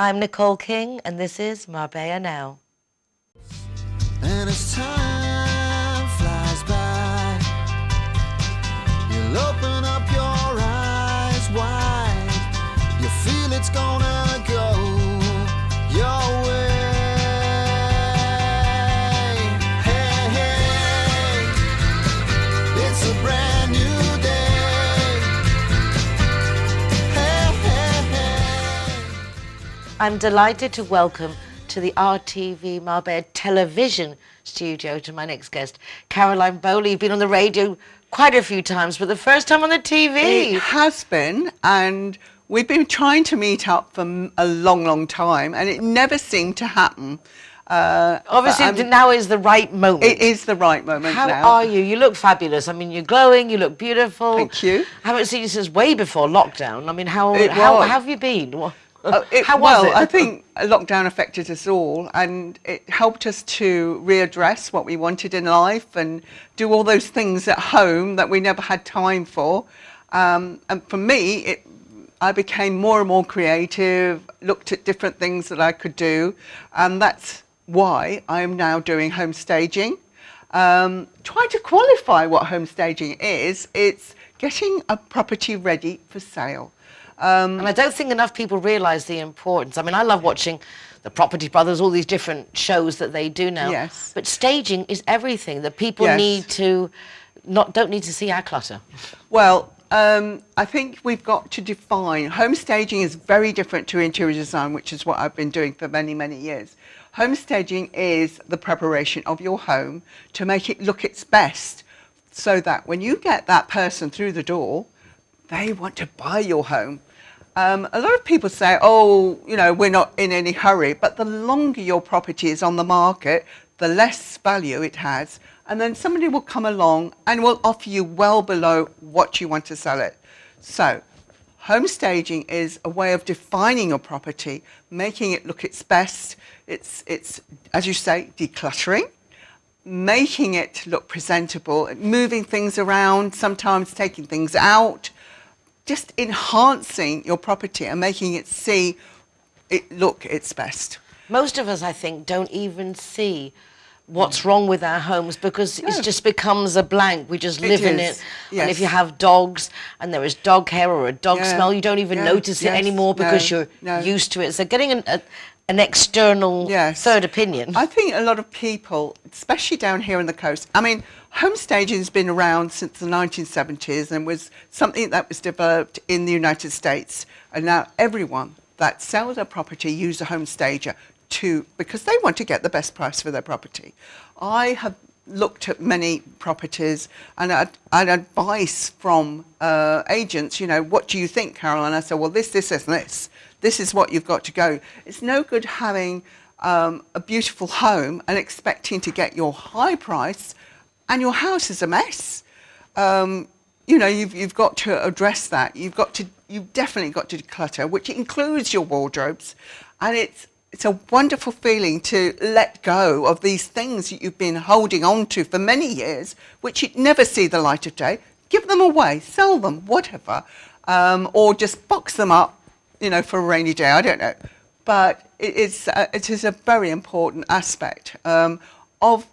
I'm Nicole King, and this is Marbella Now. And as time flies by, you'll open up your eyes wide. You feel it's gonna go your way. Hey, hey, it's a brand new day. Hey, hey, hey. I'm delighted to welcome to the RTV Marbella television studio to my next guest, Caroline Bowley. You've been on the radio quite a few times, but the first time on the TV. It has been, and we've been trying to meet up for a long, long time, and it never seemed to happen. Obviously, now is the right moment. It is the right moment How now. are you? You look fabulous. I mean, you're glowing, you look beautiful. Thank you. I haven't seen you since way before lockdown. I mean, how was. have you been? How was it? I think lockdown affected us all, and it helped us to readdress what we wanted in life and do all those things at home that we never had time for. And for me, I became more and more creative, looked at different things that I could do, and that's why I am now doing home staging. Trying to qualify what home staging is, it's getting a property ready for sale. And I don't think enough people realise the importance. I mean, I love watching the Property Brothers, all these different shows that they do now. Yes. But staging is everything that people Yes. don't need to see our clutter. Well, I think we've got to define. Home staging is very different to interior design, which is what I've been doing for many, many years. Home staging is the preparation of your home to make it look its best, so that when you get that person through the door, they want to buy your home. A lot of people say, oh, you know, we're not in any hurry, but the longer your property is on the market, the less value it has. And then somebody will come along and will offer you well below what you want to sell it. So home staging is a way of defining your property, making it look its best. It's as you say, decluttering, making it look presentable, moving things around, sometimes taking things out, just enhancing your property and making it look its best. Most of us, I think, don't even see what's wrong with our homes because it just becomes a blank. We just live in it. Yes. And if you have dogs and there is dog hair or a dog smell, you don't even notice it anymore because you're used to it. So getting an external third opinion. I think a lot of people, especially down here on the coast, I mean, home staging has been around since the 1970s and was something that was developed in the United States. And now everyone that sells a property uses a home stager because they want to get the best price for their property. I have looked at many properties and I'd advice from agents, you know, what do you think, Caroline? I said, well, this, and this. This is what you've got to go. It's no good having a beautiful home and expecting to get your high price and your house is a mess. You know, you've got to address that. You've definitely got to declutter, which includes your wardrobes. And it's a wonderful feeling to let go of these things that you've been holding on to for many years, which you'd never see the light of day. Give them away, sell them, whatever, or just box them up, you know, for a rainy day. I don't know, but it is a very important aspect of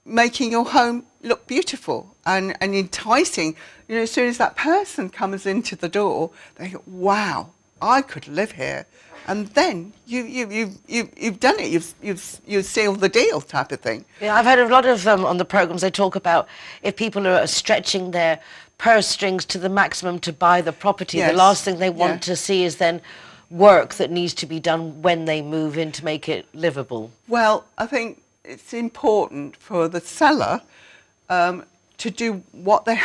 making your home look beautiful and enticing. You know, as soon as that person comes into the door, they go, "Wow, I could live here." And then you've done it. You've sealed the deal, type of thing. Yeah, I've heard a lot of on the programs. They talk about if people are stretching their purse strings to the maximum to buy the property, the last thing they want to see is then work that needs to be done when they move in to make it livable. Well, I think it's important for the seller to do what they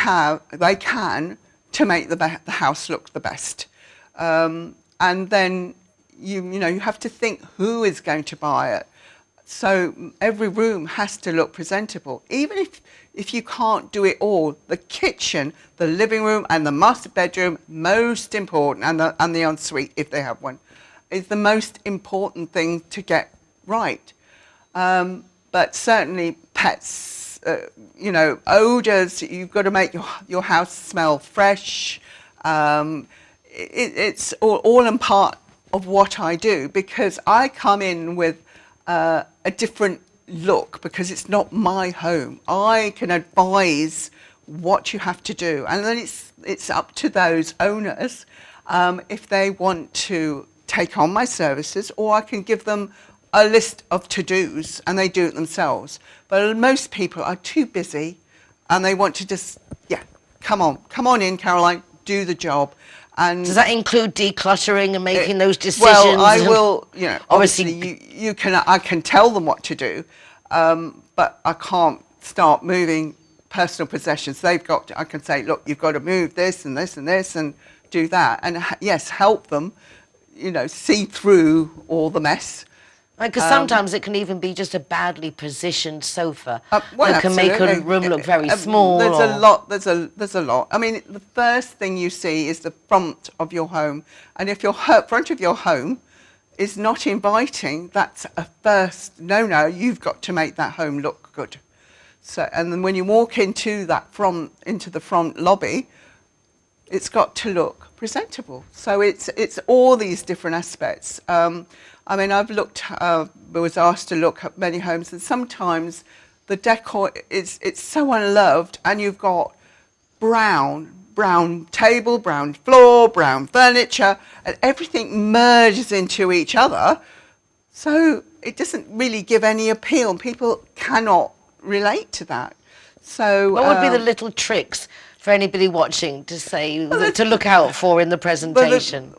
can to make the house look the best, and then. You know, you have to think who is going to buy it. So every room has to look presentable. Even if you can't do it all, the kitchen, the living room and the master bedroom, most important, and the ensuite, if they have one, is the most important thing to get right. But certainly pets, you know, odours, you've got to make your house smell fresh. It's all in part of what I do, because I come in with a different look, because it's not my home. I can advise what you have to do, and then it's up to those owners if they want to take on my services, or I can give them a list of to-dos and they do it themselves. But most people are too busy and they want to just, come on in, Caroline, do the job. And does that include decluttering and making those decisions? Well, I will, obviously I can tell them what to do, but I can't start moving personal possessions. I can say, look, you've got to move this and this and this and do that. And yes, help them, see through all the mess. Because sometimes it can even be just a badly positioned sofa that can make a room look very small. There's a lot. I mean, the first thing you see is the front of your home. And if your front of your home is not inviting, that's a first no. You've got to make that home look good. So, and then when you walk into the front lobby, it's got to look presentable. So it's all these different aspects. I mean, was asked to look at many homes, and sometimes the decor it's so unloved, and you've got brown table, brown floor, brown furniture, and everything merges into each other. So it doesn't really give any appeal, and people cannot relate to that. So what would be the little tricks for anybody watching to say to look out for in the presentation?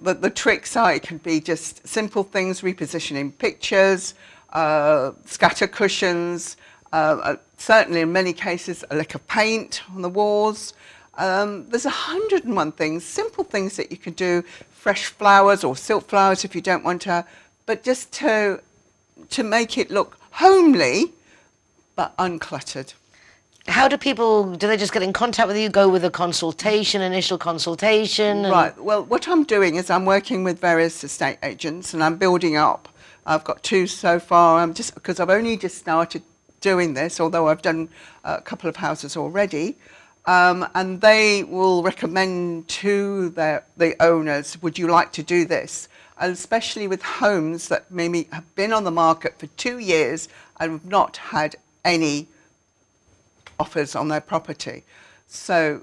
The tricks it can be just simple things, repositioning pictures, scatter cushions, certainly in many cases a lick of paint on the walls. There's 101 things, simple things that you can do, fresh flowers or silk flowers if you don't want to, but just to make it look homely but uncluttered. How do they just get in contact with you, go with a consultation, initial consultation? Right, well, what I'm doing is I'm working with various estate agents and I'm building up. I've got 2 so far, because I've only just started doing this, although I've done a couple of houses already. And they will recommend to the owners, would you like to do this? And especially with homes that maybe have been on the market for 2 years and have not had any offers on their property. So,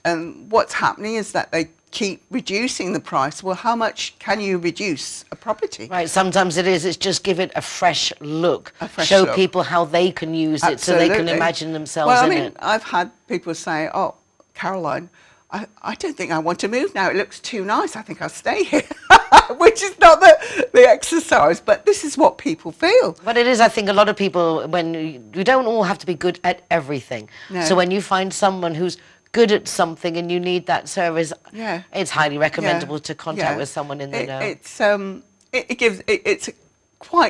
and what's happening is that they keep reducing the price. Well, how much can you reduce a property? Right, sometimes it's just give it a fresh look. Show people how they can use it so they can imagine themselves in it. I've had people say, oh, Caroline, I don't think I want to move now. It looks too nice. I think I'll stay here. Which is not the exercise, but this is what people feel. But it is, I think, a lot of people, when you don't all have to be good at everything. No. So when you find someone who's good at something and you need that service, it's highly recommendable to contact with someone in the know.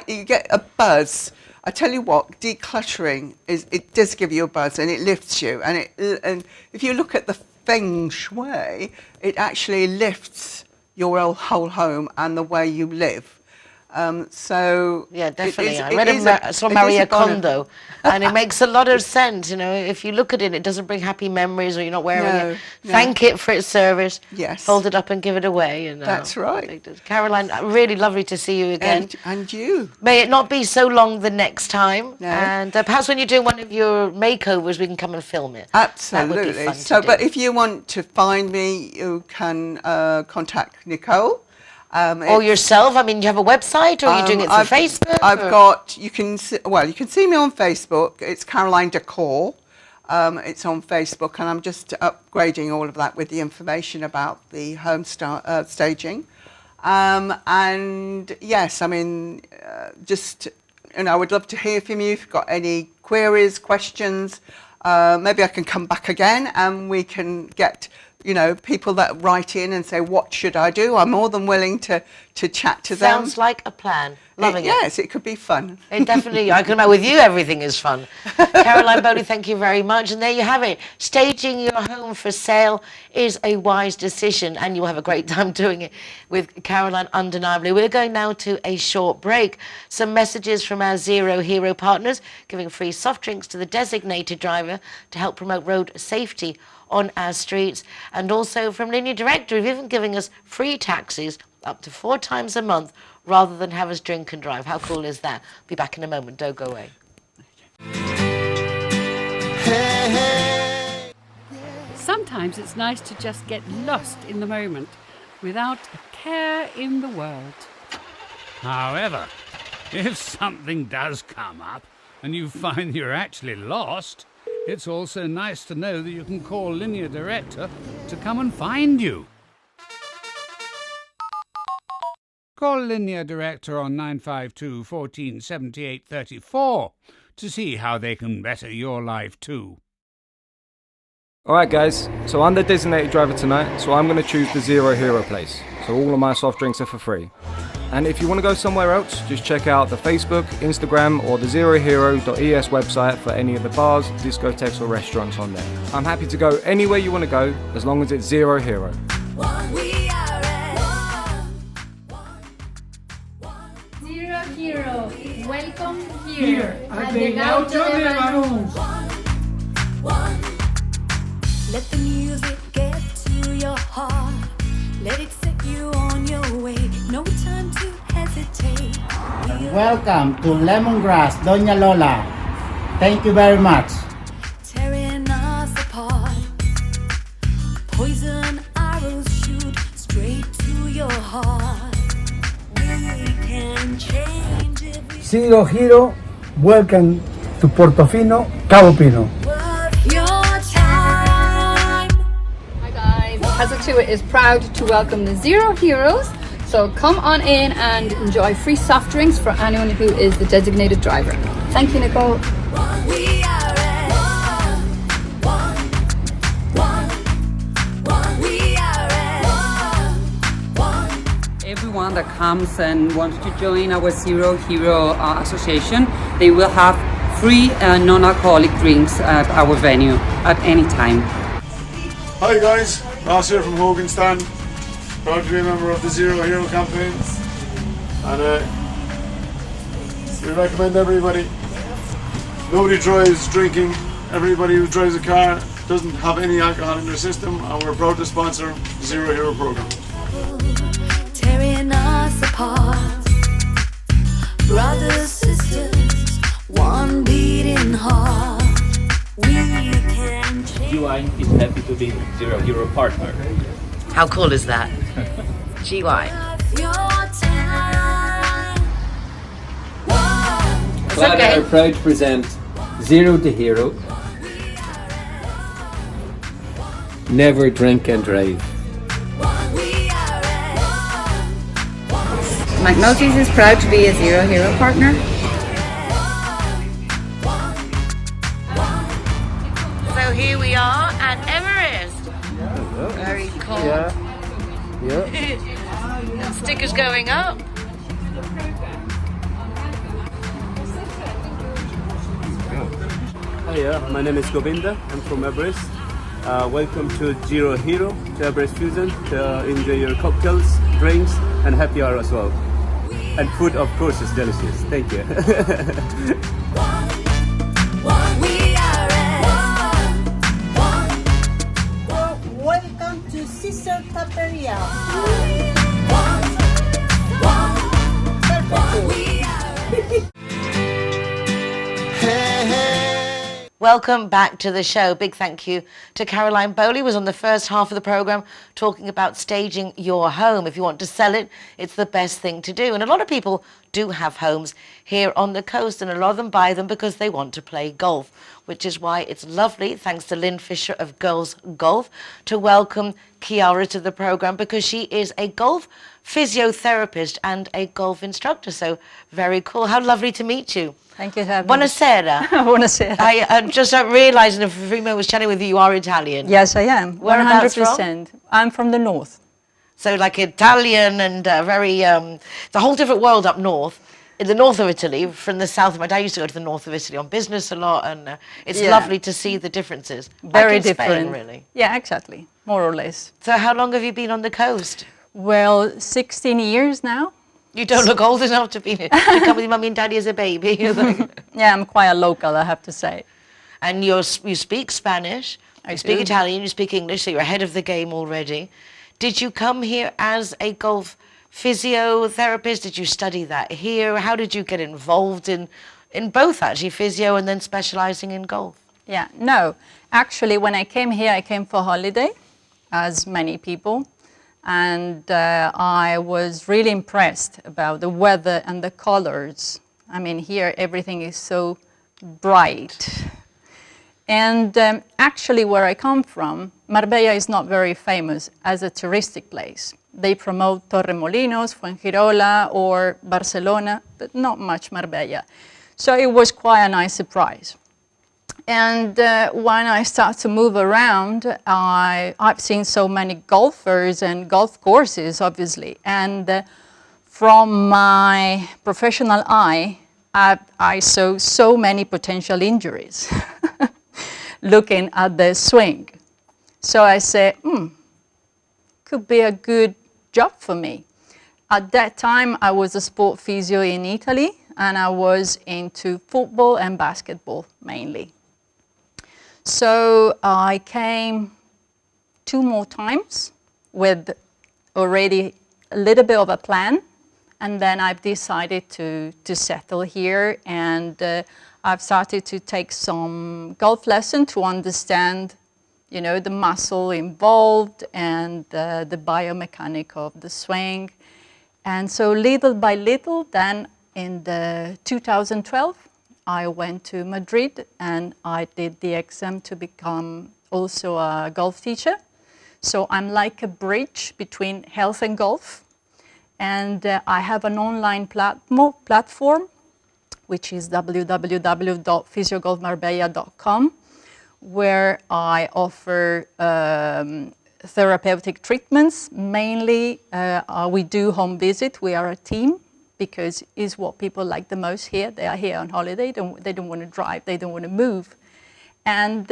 You get a buzz. I tell you what, decluttering it does give you a buzz and it lifts you. And if you look at the feng shui, it actually lifts your whole home and the way you live. So yeah, definitely. I saw Maria Kondo, and it makes a lot of sense. If you look at it, it doesn't bring happy memories, or you're not wearing it. No. Thank it for its service. Yes. Fold it up and give it away. That's right. Caroline, really lovely to see you again. And you. May it not be so long the next time. No. And perhaps when you're doing one of your makeovers, we can come and film it. Absolutely. That would be fun to do. But if you want to find me, you can contact Nicole. Or yourself? I mean, do you have a website, or are you doing it through Facebook? You can see me on Facebook. It's Caroline Decor. It's on Facebook, and I'm just upgrading all of that with the information about the home staging. And yes, I mean, I would love to hear from you if you've got any queries, questions. Maybe I can come back again and we can get people that write in and say, what should I do? I'm more than willing to chat to them. Sounds like a plan. Loving it. Yes, it could be fun. It definitely, I can imagine with you, everything is fun. Caroline Bowley, thank you very much. And there you have it. Staging your home for sale is a wise decision, and you'll have a great time doing it with Caroline, undeniably. We're going now to a short break. Some messages from our Zero Hero partners, giving free soft drinks to the designated driver to help promote road safety on our streets, and also from Linear Director, who've even given us free taxis up to 4 times a month, rather than have us drink and drive. How cool is that? Be back in a moment. Don't go away. Sometimes it's nice to just get lost in the moment without a care in the world. However, if something does come up and you find you're actually lost, it's also nice to know that you can call Linear Director to come and find you. Call Linear Director on 952 14 78 34 to see how they can better your life too. Alright guys, so I'm the designated driver tonight, so I'm going to choose the Zero Hero place. So all of my soft drinks are for free. And if you want to go somewhere else, just check out the Facebook, Instagram or the zerohero.es website for any of the bars, discotheques or restaurants on there. I'm happy to go anywhere you want to go, as long as it's Zero Hero. Zero Hero, welcome here at the Gaucho de Banús. Let the music get to your heart. Let it set you on your way. No time to hesitate. Welcome to Lemongrass, Doña Lola. Thank you very much. Tearing us apart. Poison arrows shoot straight to your heart. We can change if we Zero Hero, welcome to Portofino, Cabo Pino. worth your time. Hi guys, Kazutua is proud to welcome the Zero Heroes. So come on in and enjoy free soft drinks for anyone who is the designated driver. Thank you, Nicole. We are at we are at Everyone that comes and wants to join our Zero Hero Association, they will have free non-alcoholic drinks at our venue at any time. Hi guys, Ross here from Hogan Stand. Proud to be a member of the Zero Hero campaign. And we recommend everybody. Nobody drives drinking. Everybody who drives a car doesn't have any alcohol in their system, and we're proud to sponsor the Zero Hero program. tearing us apart. Brothers, sisters, one beating heart. We can change. GY is happy to be Zero Hero partner. How cool is that? GY. Your time. Glad okay. and proud to present Zero the Hero. Never drink and drive. McNulty's is proud to be a Zero Hero partner. So here we are at Everest. Very cool. Yeah. Stickers going up. Hiya, my name is Govinda. I'm from Everest. Welcome to Zero Hero, to Everest Fusion, to enjoy your cocktails, drinks, and happy hour as well. And food, of course, is delicious. Thank you. Welcome to Sister Taperia. Welcome back to the show. Big thank you to Caroline Bowley, who was on the first half of the programme talking about staging your home. If you want to sell it, it's the best thing to do. And a lot of people do have homes here on the coast, and a lot of them buy them because they want to play golf, which is why it's lovely, thanks to Lynn Fisher of Girls Golf, to welcome Chiara to the programme, because she is a golf physiotherapist and a golf instructor. So very cool. How lovely to meet you. Thank you. Buonasera. Buonasera. I just realised, and if I was chatting with you, you are Italian. Yes, I am. Whereabouts 100%. I'm from the north. So like Italian and very, it's a whole different world up north. In the north of Italy, from the south. My dad used to go to the north of Italy on business a lot, and it's lovely to see the differences. Very like in different. Spain, really. Yeah, exactly. More or less. So how long have you been on the coast? Well, 16 years now. You don't look old enough to be to come with your mummy and daddy as a baby. Yeah, I'm quite a local, I have to say. And you speak Spanish, you speak Italian, you speak English, so you're ahead of the game already. Did you come here as a golf physiotherapist? Did you study that here? How did you get involved in both, actually, physio and then specializing in golf? Yeah, no. Actually, when I came here, I came for holiday, as many people. And I was really impressed about the weather and the colors. I mean, here everything is so bright. And actually, where I come from, Marbella is not very famous as a touristic place. They promote Torremolinos, Fuengirola, or Barcelona, but not much Marbella. So it was quite a nice surprise. And when I start to move around, I've seen so many golfers and golf courses, obviously. And from my professional eye, I saw so many potential injuries looking at the swing. So I said, could be a good job for me. At that time, I was a sport physio in Italy, and I was into football and basketball mainly. So I came 2 more times with already a little bit of a plan, and then I've decided to settle here, and I've started to take some golf lesson to understand, you know, the muscle involved and the biomechanic of the swing. And so little by little, then in the 2012, I went to Madrid and I did the exam to become also a golf teacher. So I'm like a bridge between health and golf. And I have an online platform, which is www.physiogolfmarbella.com, where I offer therapeutic treatments. Mainly, we do home visit. We are a team, because it's what people like the most here. They are here on holiday. They don't want to drive. They don't want to move. And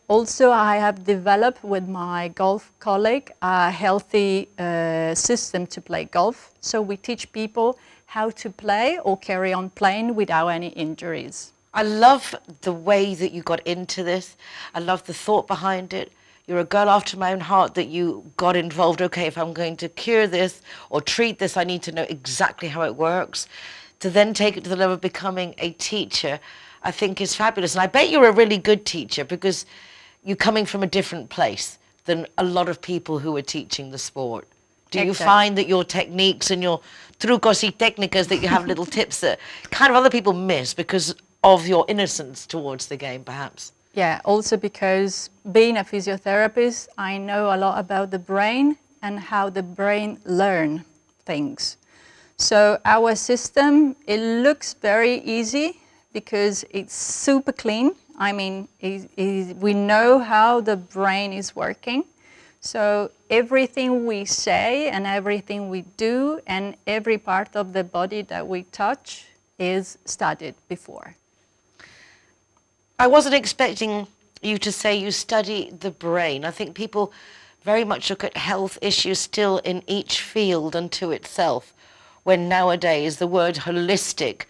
also, I have developed with my golf colleague a healthy system to play golf. So we teach people how to play or carry on playing without any injuries. I love the way that you got into this. I love the thought behind it. You're a girl after my own heart, that you got involved. Okay, if I'm going to cure this or treat this, I need to know exactly how it works. To then take it to the level of becoming a teacher, I think is fabulous. And I bet you're a really good teacher, because you're coming from a different place than a lot of people who are teaching the sport. Do you find that your techniques and your trucos y técnicas, that you have little tips that kind of other people miss because of your innocence towards the game, perhaps? Yeah, also because being a physiotherapist, I know a lot about the brain and how the brain learns things. So our system, it looks very easy because it's super clean. I mean, we know how the brain is working. So everything we say and everything we do and every part of the body that we touch is studied before. I wasn't expecting you to say you study the brain. I think people very much look at health issues still in each field unto itself, when nowadays the word holistic,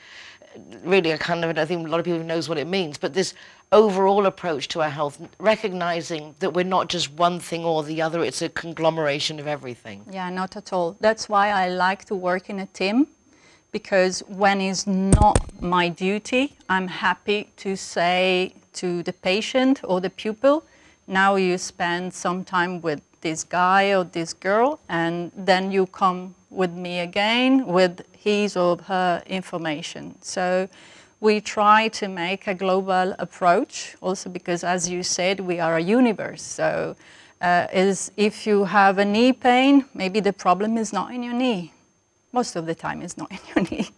really I don't think a lot of people knows what it means, but this overall approach to our health, recognizing that we're not just one thing or the other, it's a conglomeration of everything. Yeah, not at all. That's why I like to work in a team. Because when it's not my duty, I'm happy to say to the patient or the pupil, now you spend some time with this guy or this girl, and then you come with me again with his or her information. So we try to make a global approach, also because, as you said, we are a universe. So if you have a knee pain, maybe the problem is not in your knee. Most of the time it's not in your knee.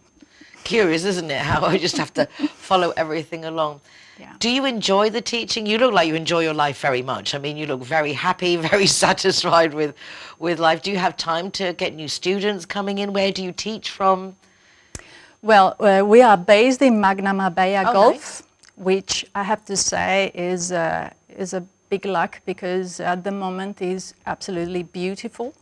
Curious, isn't it, how I just have to follow everything along. Yeah. Do you enjoy the teaching? You look like you enjoy your life very much. I mean, you look very happy, very satisfied with life. Do you have time to get new students coming in? Where do you teach from? Well, we are based in Magna Marbella Golf, nice. Which I have to say is a big luck, because at the moment is absolutely beautiful.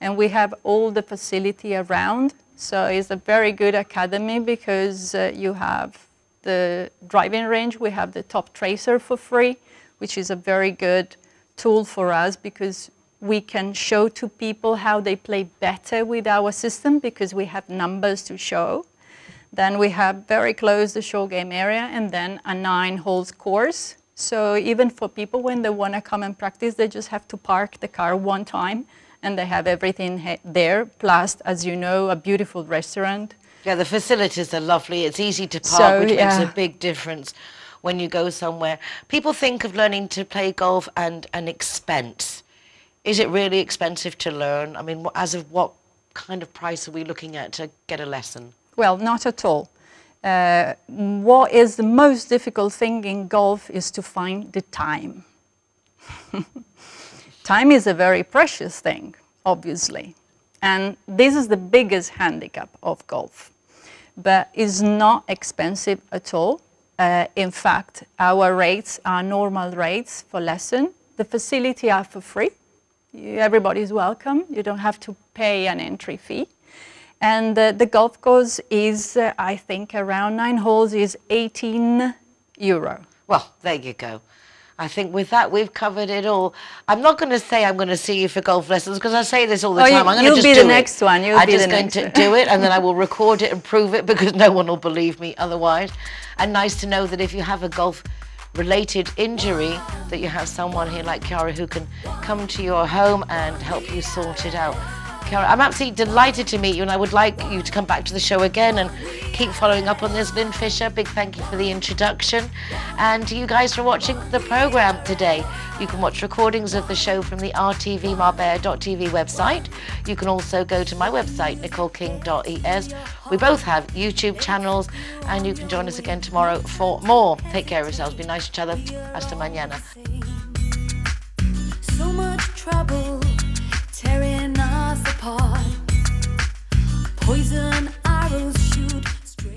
And we have all the facility around. So it's a very good academy, because you have the driving range. We have the top tracer for free, which is a very good tool for us, because we can show to people how they play better with our system because we have numbers to show. Then we have very close the short game area and then a 9 holes course. So even for people when they want to come and practice, they just have to park the car one time and they have everything there. Plus, as you know, a beautiful restaurant. Yeah, the facilities are lovely. It's easy to park, which makes a big difference when you go somewhere. People think of learning to play golf and an expense. Is it really expensive to learn? I mean, as of what kind of price are we looking at to get a lesson? Well, not at all. What is the most difficult thing in golf is to find the time. Time is a very precious thing, obviously. And this is the biggest handicap of golf. But it's not expensive at all. In fact, our rates are normal rates for lesson. The facility are for free. Everybody is welcome. You don't have to pay an entry fee. And the golf course is, I think, around 9 holes is €18. Well, there you go. I think with that, we've covered it all. I'm not going to say I'm going to see you for golf lessons because I say this all the time. I'm going to just do it. You'll be the next one. I'm just going to do it and then I will record it and prove it because no one will believe me otherwise. And nice to know that if you have a golf-related injury, that you have someone here like Chiara who can come to your home and help you sort it out. Chiara, I'm absolutely delighted to meet you and I would like you to come back to the show again and keep following up on this. Lynn Fisher, big thank you for the introduction. And to you guys for watching the programme today. You can watch recordings of the show from the rtvmarbella.tv website. You can also go to my website, nicoleking.es. We both have YouTube channels and you can join us again tomorrow for more. Take care of yourselves, be nice to each other. Hasta mañana. So much trouble tearing us apart. Poison